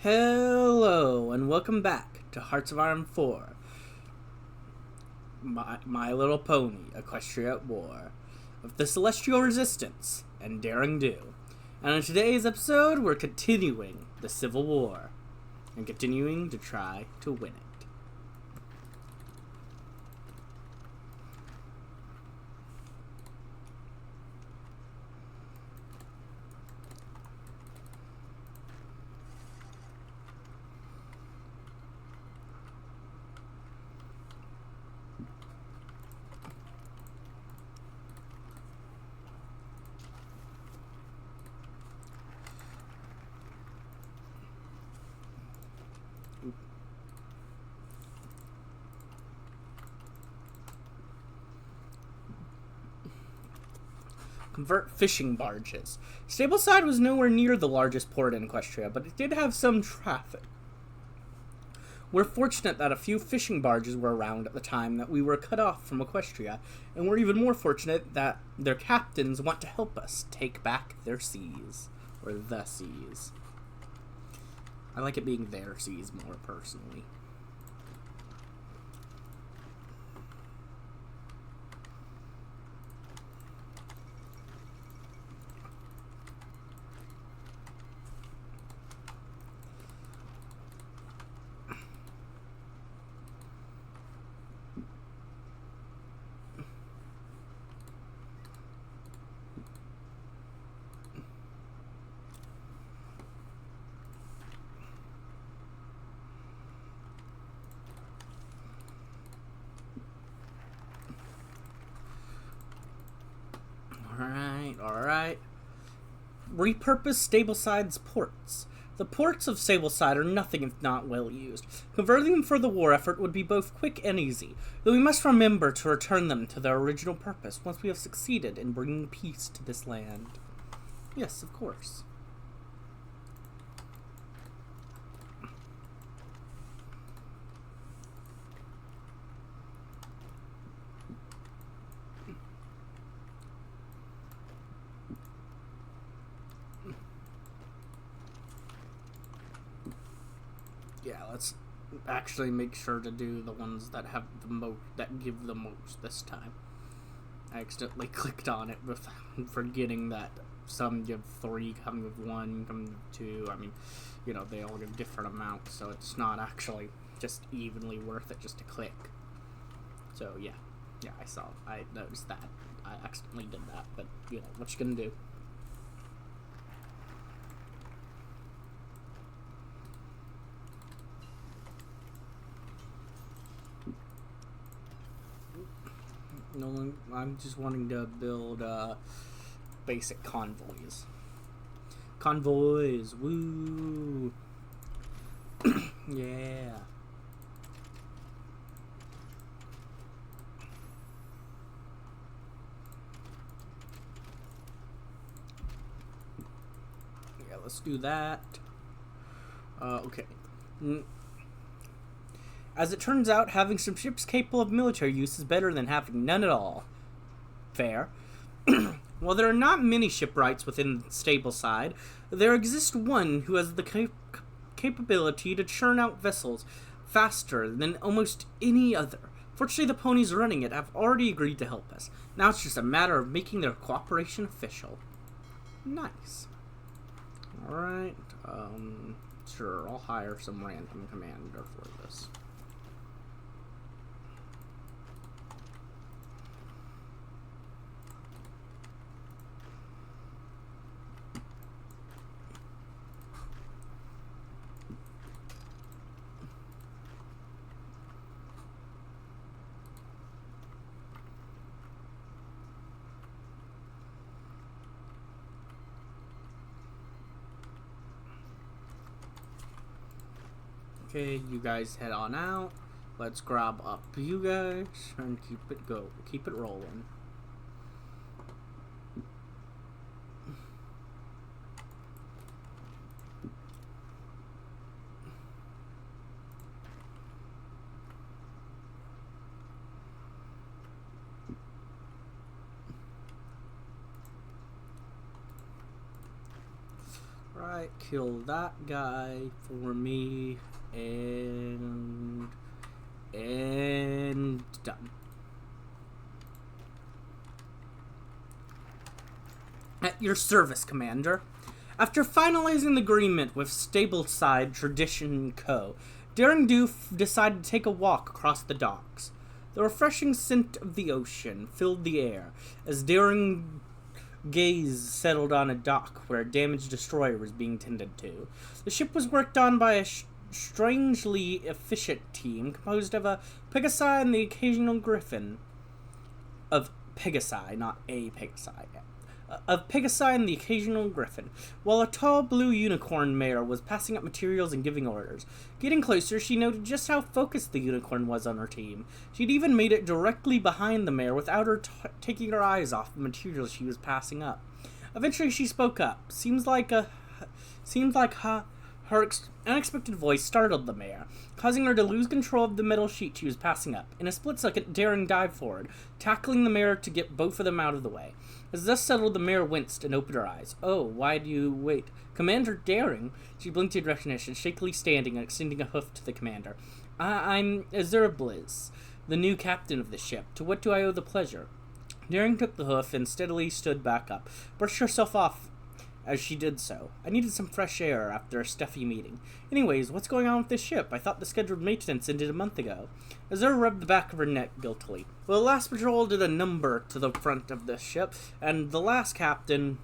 Hello, and welcome back to Hearts of Iron 4. My Little Pony, Equestria at War, of the Celestial Resistance and Daring Do. And in today's episode, we're continuing the Civil War, and continuing to try to win it. Convert fishing barges. Stableside was nowhere near the largest port in Equestria, but it did have some traffic. We're fortunate that a few fishing barges were around at the time that we were cut off from Equestria, and we're even more fortunate that their captains want to help us take back their seas. Or the seas. I like it being their seas more, personally. Alright. Repurpose Stableside's ports. The ports of Stableside are nothing if not well used. Converting them for the war effort would be both quick and easy, though we must remember to return them to their original purpose once we have succeeded in bringing peace to this land. Yes, of course. Yeah, let's actually make sure to do the ones that have the most, that give the most this time. I accidentally clicked on it with forgetting that some give 3, some give 1, some give 2. I mean, you know, they all give different amounts, so it's not actually just evenly worth it just to click. So, yeah, I noticed that. I accidentally did that, but, you know, what you gonna do? No, I'm just wanting to build basic convoys. Convoys, woo! Yeah. Yeah, let's do that. Okay. As it turns out, having some ships capable of military use is better than having none at all. Fair. While there are not many shipwrights within Stableside, there exists one who has the capability to churn out vessels faster than almost any other. Fortunately, the ponies running it have already agreed to help us. Now it's just a matter of making their cooperation official. Nice. Alright, sure, I'll hire some random commander for this. Okay, you guys head on out. Let's grab up you guys and keep it rolling. Alright, kill that guy for me, and done. At your service, Commander. After finalizing the agreement with Stableside Tradition Co., Daring Do decided to take a walk across the docks. The refreshing scent of the ocean filled the air as Daring gaze settled on a dock where a damaged destroyer was being tended to. The ship was worked on by a strangely efficient team composed of a Pegasi and the occasional Griffin. Of Pegasi, not a Pegasi. Of Pegasi and the occasional Griffin, while a tall blue unicorn mare was passing up materials and giving orders. Getting closer, she noted just how focused the unicorn was on her team. She'd even made it directly behind the mare without her taking her eyes off the materials she was passing up. Eventually, she spoke up. Seems like her unexpected voice startled the mare, causing her to lose control of the metal sheet she was passing up. In a split second, Daring dived forward, tackling the mare to get both of them out of the way. As thus settled, the mare winced and opened her eyes. "Oh, why do you wait? Commander Daring?" She blinked in recognition, shakily standing and extending a hoof to the commander. I'm Azura Bliss, the new captain of the ship. To what do I owe the pleasure?" Daring took the hoof and steadily stood back up, brushed herself off as she did so. "I needed some fresh air after a stuffy meeting. Anyways, what's going on with this ship? I thought the scheduled maintenance ended a month ago." Azura rubbed the back of her neck guiltily. "Well, the last patrol did a number to the front of the ship, and the last captain...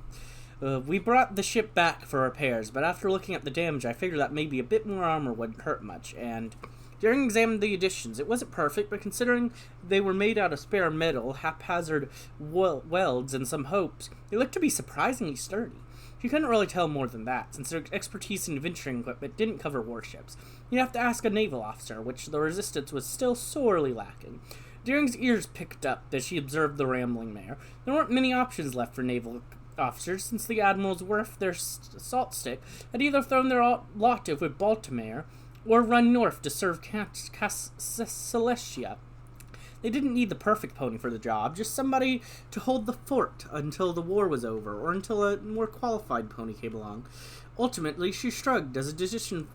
we brought the ship back for repairs, but after looking at the damage, I figured that maybe a bit more armor wouldn't hurt much, and..." Daring examined the additions. It wasn't perfect, but considering they were made out of spare metal, haphazard welds, and some hopes, they looked to be surprisingly sturdy. She couldn't really tell more than that, since her expertise in venturing equipment didn't cover warships. You'd have to ask a naval officer, which the resistance was still sorely lacking. Daring's ears picked up as she observed the rambling mare. There weren't many options left for naval officers, since the admirals worth their salt stick had either thrown their lot with Baltimore or run north to serve Clestial. They didn't need the perfect pony for the job, just somebody to hold the fort until the war was over, or until a more qualified pony came along. Ultimately, she shrugged as a decision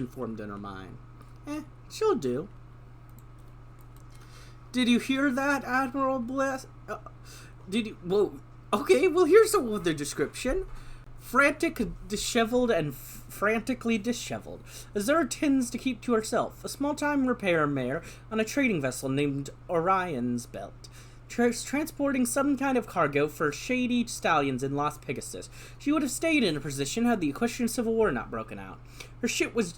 formed in her mind. She'll do. Did you hear that, Admiral Bliss? Did you... Whoa. Okay, well, here's the description. Frantic, disheveled, and frantically disheveled. Azura tends to keep to herself, a small-time repair mare on a trading vessel named Orion's Belt, transporting some kind of cargo for shady stallions in Las Pegasus. She would have stayed in a position had the Equestrian Civil War not broken out. Her ship was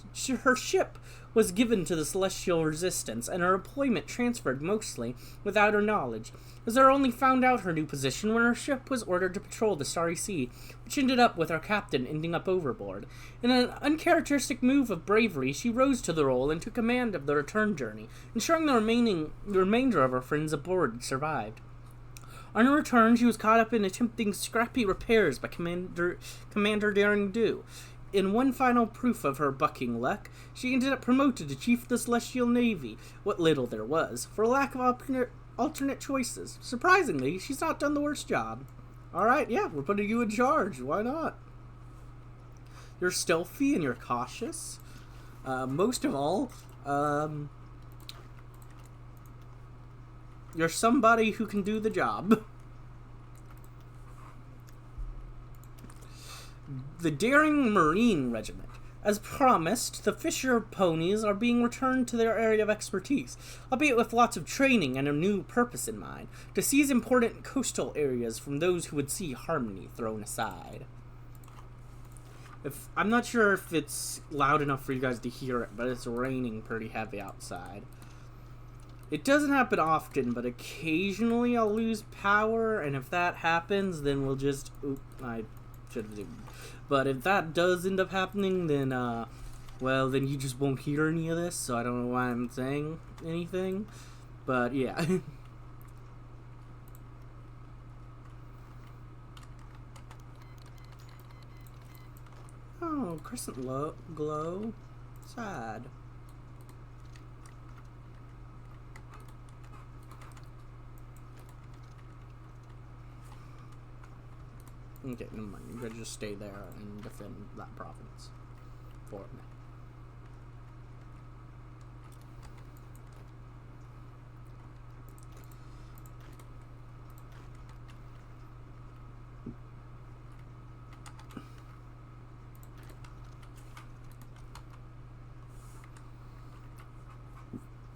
given to the Celestial Resistance, and her employment transferred mostly without her knowledge. Azura only found out her new position when her ship was ordered to patrol the Starry Sea, which ended up with our captain ending up overboard. In an uncharacteristic move of bravery, she rose to the role and took command of the return journey, ensuring the remainder of her friends aboard survived. On her return, she was caught up in attempting scrappy repairs by Commander Daring Do. In one final proof of her bucking luck, she ended up promoted to Chief of the Celestial Navy, what little there was, for lack of alternate choices. Surprisingly, she's not done the worst job. Alright, yeah, we're putting you in charge. Why not? You're stealthy and you're cautious. Most of all, you're somebody who can do the job. The Daring Marine Regiment. As promised, the Fisher ponies are being returned to their area of expertise, albeit with lots of training and a new purpose in mind, to seize important coastal areas from those who would see harmony thrown aside. I'm not sure if it's loud enough for you guys to hear it, but it's raining pretty heavy outside. It doesn't happen often, but occasionally I'll lose power, and if that happens, then we'll just... I should have zoomed. But if that does end up happening, then, well, then you just won't hear any of this, so I don't know why I'm saying anything. But, yeah. Oh, crescent glow. Sad. Okay, never mind. You gotta just stay there and defend that province for me.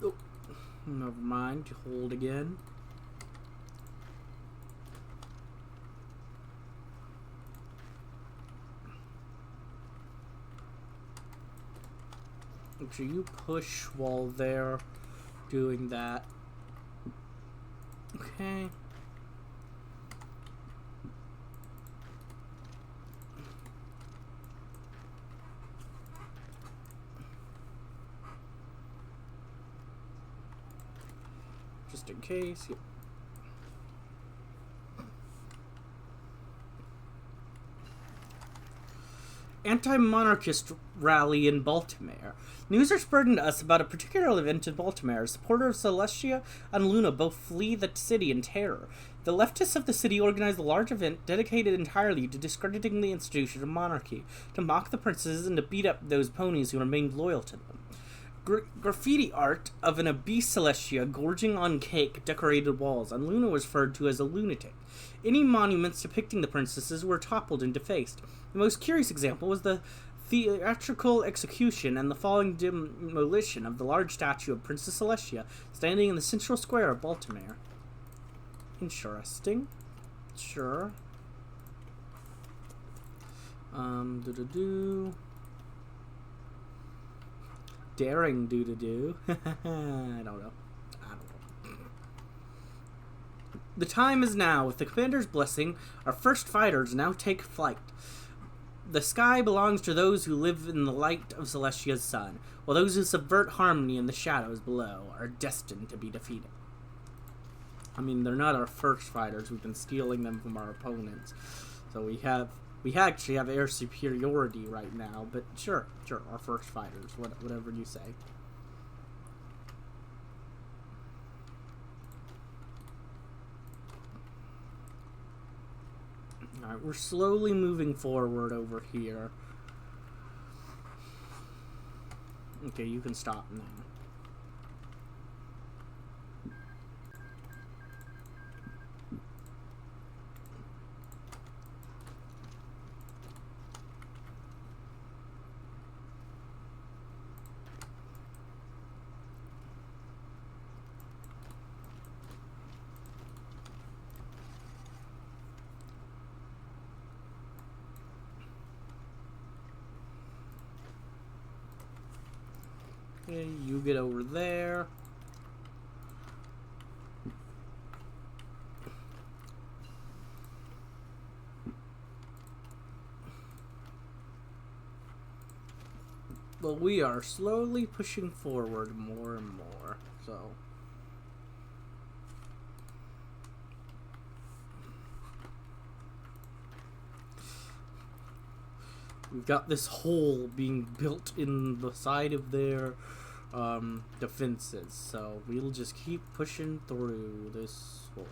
Oh, never mind. Hold again. So you push while they're doing that. Okay. Just in case. Yep. Anti-monarchist rally in Baltimore. News are spreading to us about a particular event in Baltimore. Supporters of Celestia and Luna both flee the city in terror. The leftists of the city organized a large event dedicated entirely to discrediting the institution of monarchy, to mock the princesses, and to beat up those ponies who remained loyal to them. Graffiti art of an obese Celestia gorging on cake decorated walls, and Luna was referred to as a lunatic. Any monuments depicting the princesses were toppled and defaced. The most curious example was the theatrical execution and the following demolition of the large statue of Princess Celestia standing in the central square of Baltimore. Interesting. Sure. Daring do. I don't know. The time is now. With the commander's blessing, our first fighters now take flight. The sky belongs to those who live in the light of Celestia's sun, while those who subvert harmony in the shadows below are destined to be defeated. I mean, they're not our first fighters. We've been stealing them from our opponents. So we actually have air superiority right now, but sure, our first fighters, whatever you say. Alright, we're slowly moving forward over here. Okay, you can stop now. Okay, you get over there. But we are slowly pushing forward more and more, so... We've got this hole being built in the side of their defenses, so we'll just keep pushing through this hole.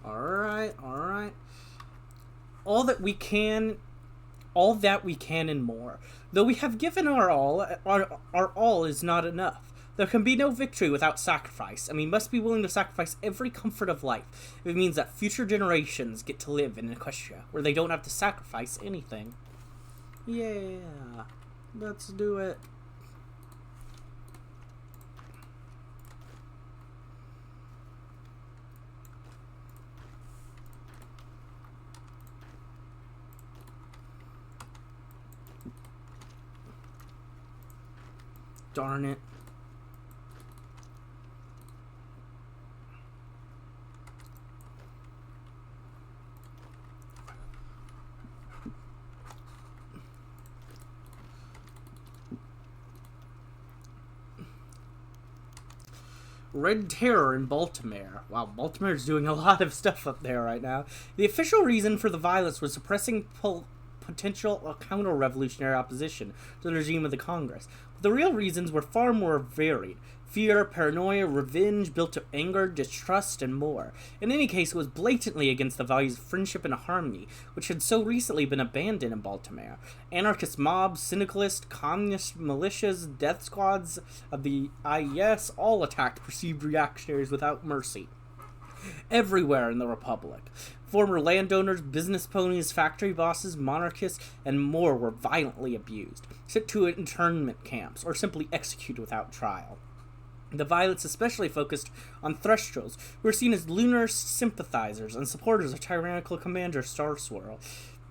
Alright. All that we can and more. Though we have given our all is not enough. There can be no victory without sacrifice, and we must be willing to sacrifice every comfort of life if it means that future generations get to live in Equestria, where they don't have to sacrifice anything. Yeah, let's do it. Darn it. Red Terror in Baltimore. Wow, Baltimore's doing a lot of stuff up there right now. The official reason for the violence was suppressing potential counter-revolutionary opposition to the regime of the Congress. But the real reasons were far more varied. Fear, paranoia, revenge, built of anger, distrust, and more. In any case, it was blatantly against the values of friendship and harmony, which had so recently been abandoned in Baltimore. Anarchist mobs, syndicalists, communist militias, death squads of the IES all attacked perceived reactionaries without mercy. Everywhere in the Republic. Former landowners, business ponies, factory bosses, monarchists, and more were violently abused, sent to internment camps, or simply executed without trial. The violence especially focused on Threstrals, who were seen as lunar sympathizers and supporters of tyrannical commander Starswirl.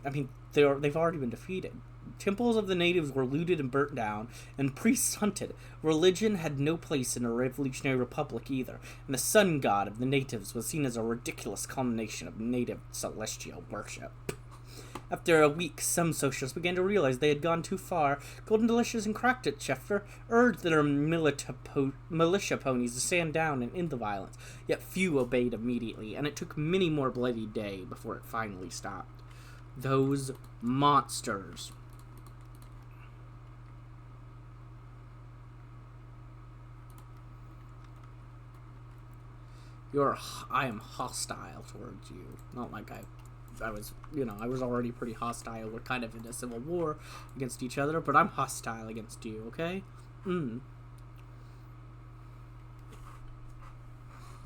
I mean, they've already been defeated. Temples of the natives were looted and burnt down, and priests hunted. Religion had no place in a revolutionary republic either, and the sun god of the natives was seen as a ridiculous culmination of native celestial worship. After a week, some socialists began to realize they had gone too far. Golden Delicious and Cracked It Schefter urged their militia ponies to stand down and end the violence, yet few obeyed immediately, and it took many more bloody days before it finally stopped. Those monsters. I am hostile towards you. Not like I was already pretty hostile. We're kind of in a civil war against each other, but I'm hostile against you, okay?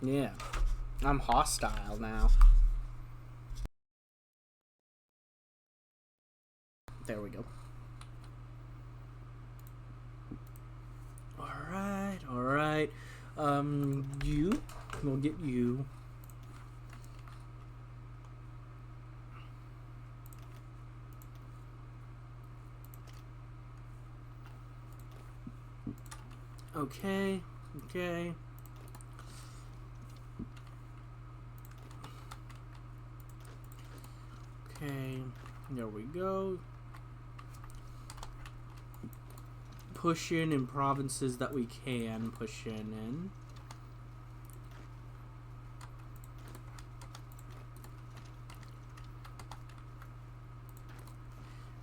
Yeah. I'm hostile now. There we go. Alright. You. We'll get you. Okay. There we go. Push in provinces that we can push in.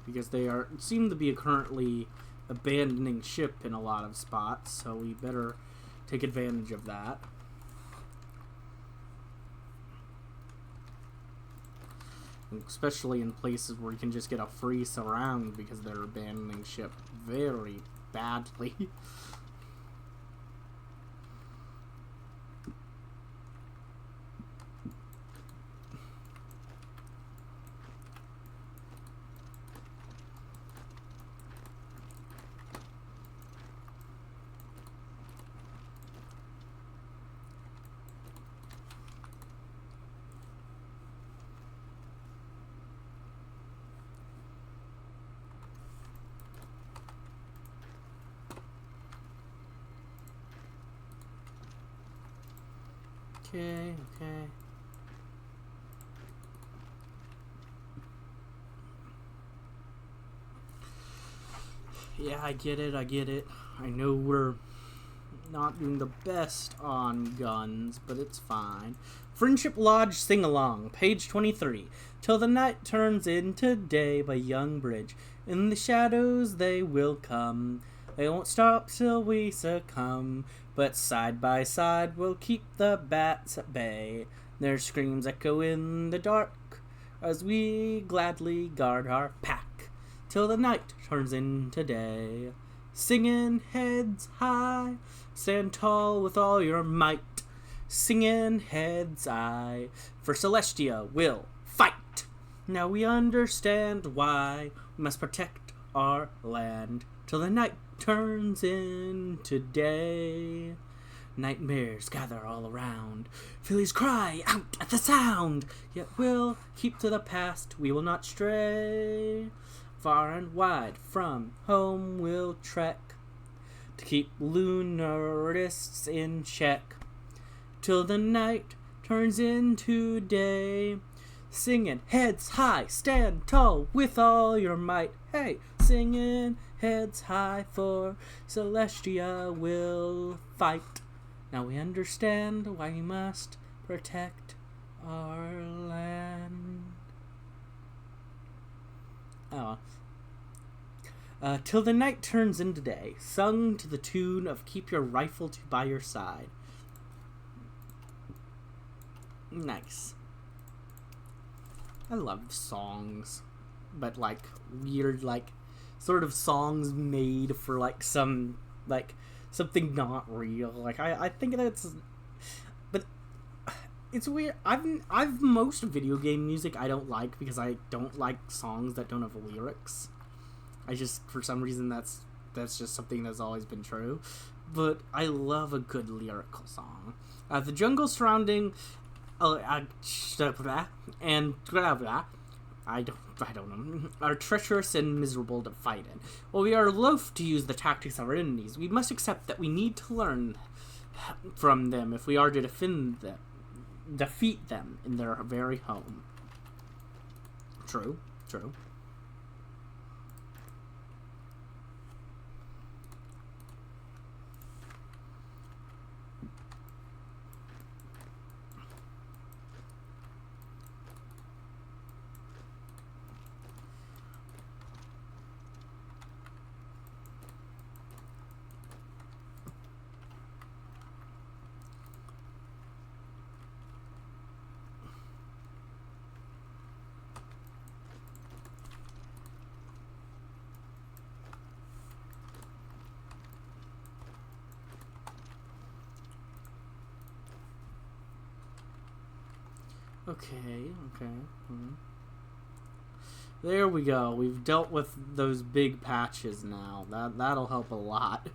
Because they seem to be currently abandoning ship in a lot of spots, so we better take advantage of that. Especially in places where you can just get a free surround because they're abandoning ship very badly. Okay. Yeah, I get it. I know we're not doing the best on guns, but it's fine. Friendship Lodge Sing-Along, page 23. Till the night turns into day by Young Bridge. In the shadows they will come. They won't stop till we succumb. But side by side we'll keep the bats at bay. Their screams echo in the dark as we gladly guard our pack till the night turns into day. Singing heads high, stand tall with all your might. Singing heads high, for Celestia will fight. Now we understand why we must protect our land till the night turns into day. Nightmares gather all around. Fillies cry out at the sound. Yet we'll keep to the past. We will not stray. Far and wide from home we'll trek to keep lunarists in check till the night turns into day. Singing heads high, stand tall with all your might. Hey, singing heads high, for Celestia will fight. Now we understand why we must protect our land. Oh. Till the night turns into day, sung to the tune of Keep Your Rifle by Your Side. Nice. I love songs, but like weird, like sort of songs made for like some like something not real. Like I think that's, but it's weird. I've most video game music I don't like because I don't like songs that don't have lyrics. I just, for some reason, that's just something that's always been true. But I love a good lyrical song. The jungle surrounding and I don't know, are treacherous and miserable to fight in. While we are loath to use the tactics of our enemies, we must accept that we need to learn from them if we are to defeat them in their very home. True. Okay. There we go. We've dealt with those big patches now. That'll help a lot.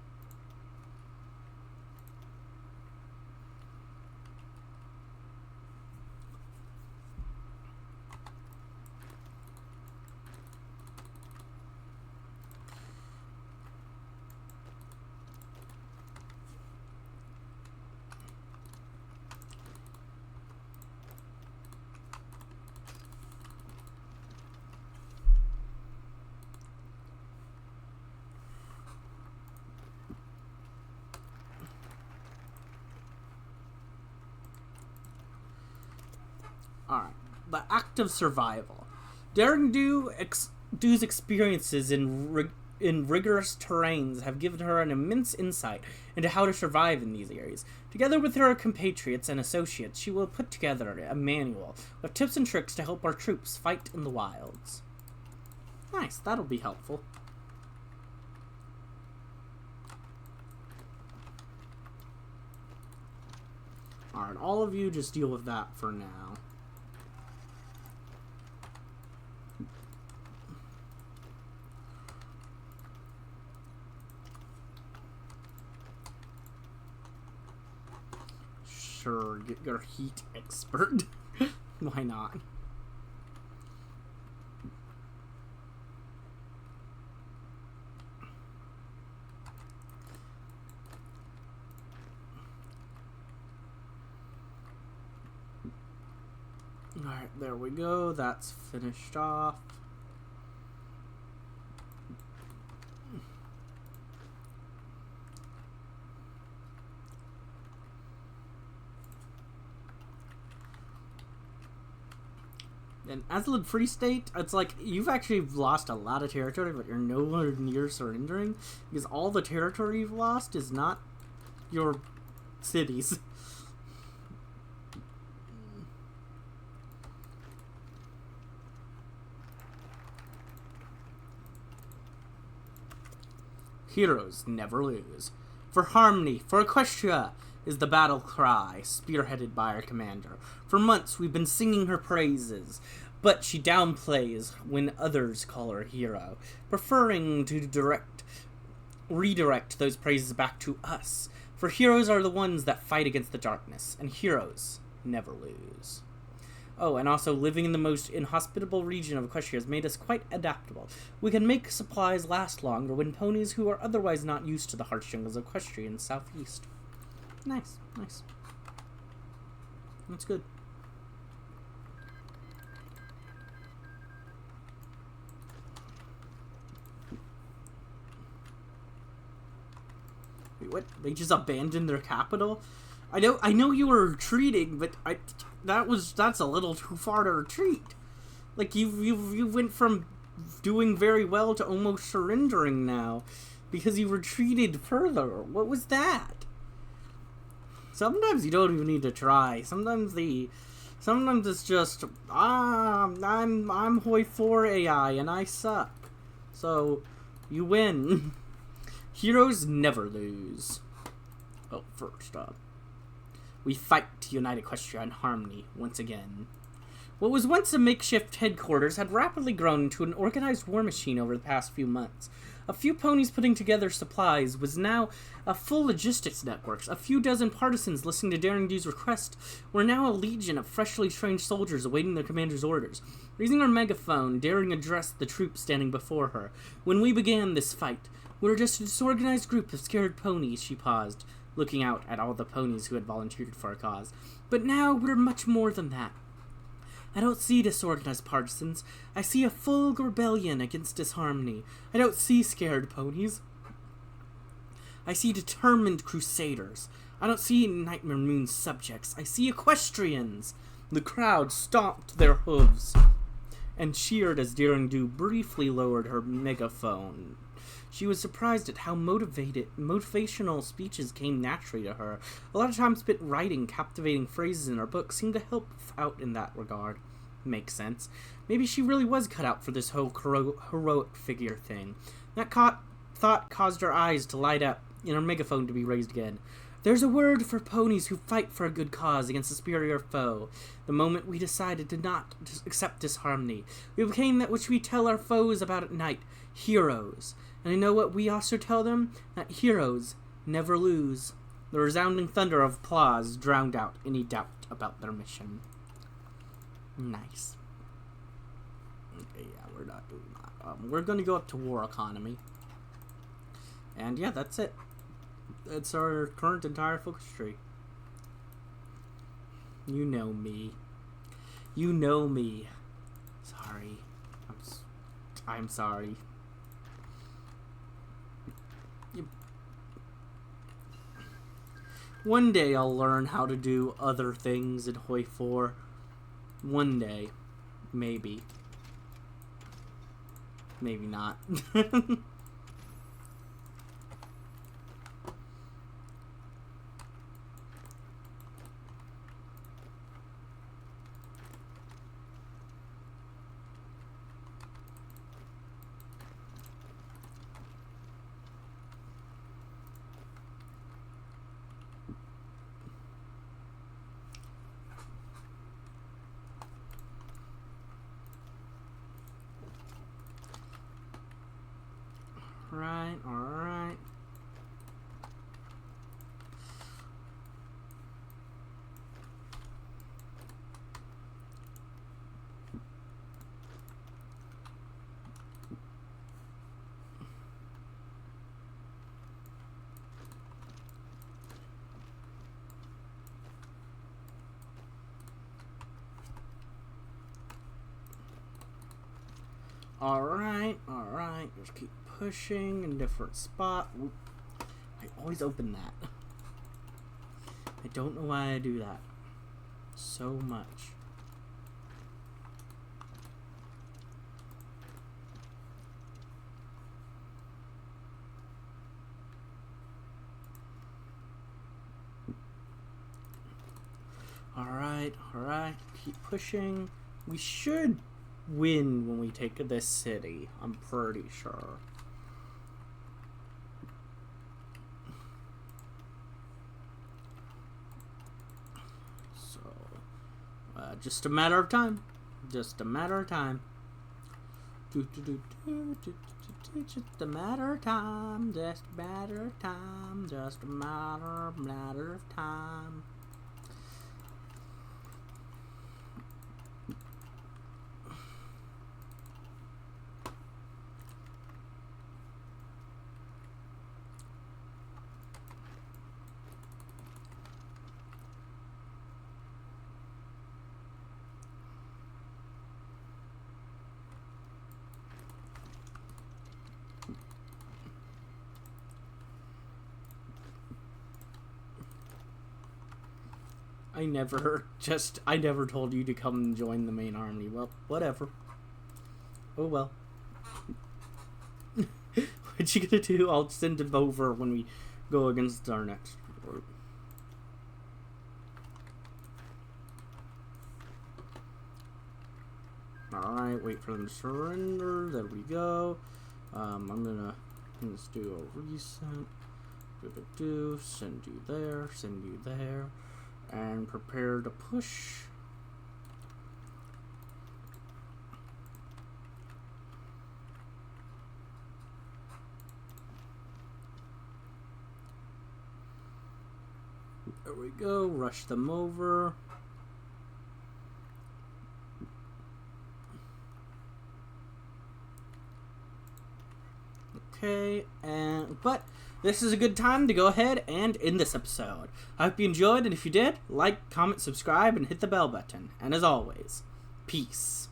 Alright, the act of survival. Daring Do's experiences in rigorous terrains have given her an immense insight into how to survive in these areas. Together with her compatriots and associates, she will put together a manual with tips and tricks to help our troops fight in the wilds. Nice, that'll be helpful. Alright, all of you just deal with that for now. Sure, get your heat expert. Why not? Alright, there we go. That's finished off. In Azalid Free State, it's like you've actually lost a lot of territory, but you're nowhere near surrendering because all the territory you've lost is not your cities. Heroes never lose. For harmony, for Equestria, is the battle cry, spearheaded by our commander. For months we've been singing her praises, but she downplays when others call her hero, preferring to redirect those praises back to us. For heroes are the ones that fight against the darkness, and heroes never lose. Oh, and also living in the most inhospitable region of Equestria has made us quite adaptable. We can make supplies last longer when ponies who are otherwise not used to the harsh jungles of Equestria in the southeast. Nice. That's good. Wait, what? They just abandoned their capital? I know you were retreating, but that's a little too far to retreat. Like you went from doing very well to almost surrendering now because you retreated further. What was that? Sometimes you don't even need to try. Sometimes it's just I'm Hoi 4 AI and I suck. So you win. Heroes never lose. Oh, first up, we fight to unite Equestria in harmony once again. What was once a makeshift headquarters had rapidly grown into an organized war machine over the past few months. A few ponies putting together supplies was now a full logistics network. A few dozen partisans listening to Daring Do's request were now a legion of freshly trained soldiers awaiting their commander's orders. Raising her megaphone, Daring addressed the troops standing before her. When we began this fight, we were just a disorganized group of scared ponies, she paused, looking out at all the ponies who had volunteered for our cause. But now we're much more than that. I don't see disorganized partisans. I see a full rebellion against disharmony. I don't see scared ponies. I see determined crusaders. I don't see Nightmare Moon subjects. I see equestrians. The crowd stomped their hooves and cheered as Daring Do briefly lowered her megaphone. She was surprised at how motivational speeches came naturally to her. A lot of times spent writing captivating phrases in her book seemed to help out in that regard. Makes sense. Maybe she really was cut out for this whole heroic figure thing. That thought caused her eyes to light up and her megaphone to be raised again. There's a word for ponies who fight for a good cause against a superior foe. The moment we decided to not accept disharmony, we became that which we tell our foes about at night, heroes. And I know what we also tell them? That heroes never lose. The resounding thunder of applause drowned out any doubt about their mission. Nice. Okay, yeah, we're not doing that. We're going to go up to war economy. And yeah, that's it. It's our current entire focus tree. You know me. You know me. Sorry. I'm sorry. One day I'll learn how to do other things in Hoi 4. One day. Maybe. Maybe not. Alright. Alright. Just keep pushing in a different spot. Oop. I always open that. I don't know why I do that so much. Alright. Keep pushing. We should win when we take this city. I'm pretty sure. So, just a matter of time. Just a matter of time. Just a matter of time. Just a matter of time. Just a matter of time. I never told you to come and join the main army. Well, whatever. Oh well. What you gonna do? I'll send him over when we go against our next group. Alright, wait for them to surrender. There we go. I'm gonna let's do a reset. Send you there, and prepare to push. There we go, rush them over. Okay, but this is a good time to go ahead and end this episode. I hope you enjoyed, and if you did, like, comment, subscribe, and hit the bell button. And as always, peace.